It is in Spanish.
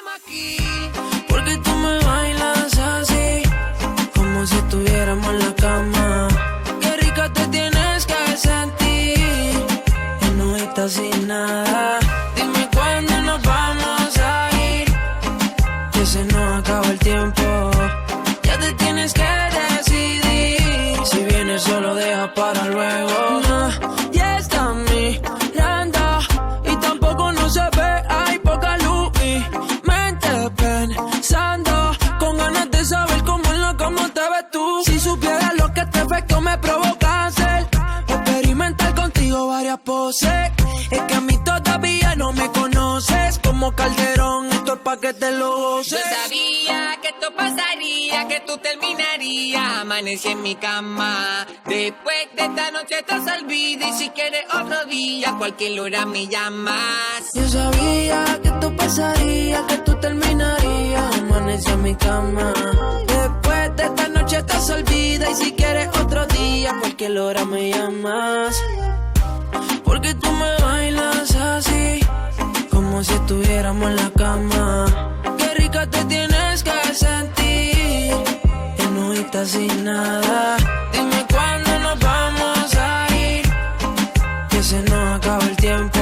problema aquí, porque tú me bailas así, como si estuviéramos en la cama. Qué rica te tienes que sentir, y no estás sin nada. Dime cuándo nos vamos a ir, que se nos acaba el tiempo. Ya te tienes que decidir, si vienes solo deja para luego. Ya está mirando y tampoco no se ve, hay poca luz. Mi mente pensando, con ganas de saber cómo en la cama te ves tú. Si supieras lo que este efecto me provoca hacer, experimentar contigo varias poses. Es que a mí todavía no me conoces, como Calderón, esto es pa' que te lo goces. Yo sabía que esto pasaría, que tú terminarías, amanecí en mi cama. Después de esta noche estás olvida, y si quieres otro día, cualquier hora me llamas. Yo sabía que esto pasaría, que tú terminarías, amanecí en mi cama. Después de esta noche estás olvida, y si quieres otro día, cualquier hora me llamas. Porque tú me bailas así, como si estuviéramos en la cama. Qué rica te tienes que sentir, y no estás sin nada. Dime cuándo nos vamos a ir, que se nos acaba el tiempo.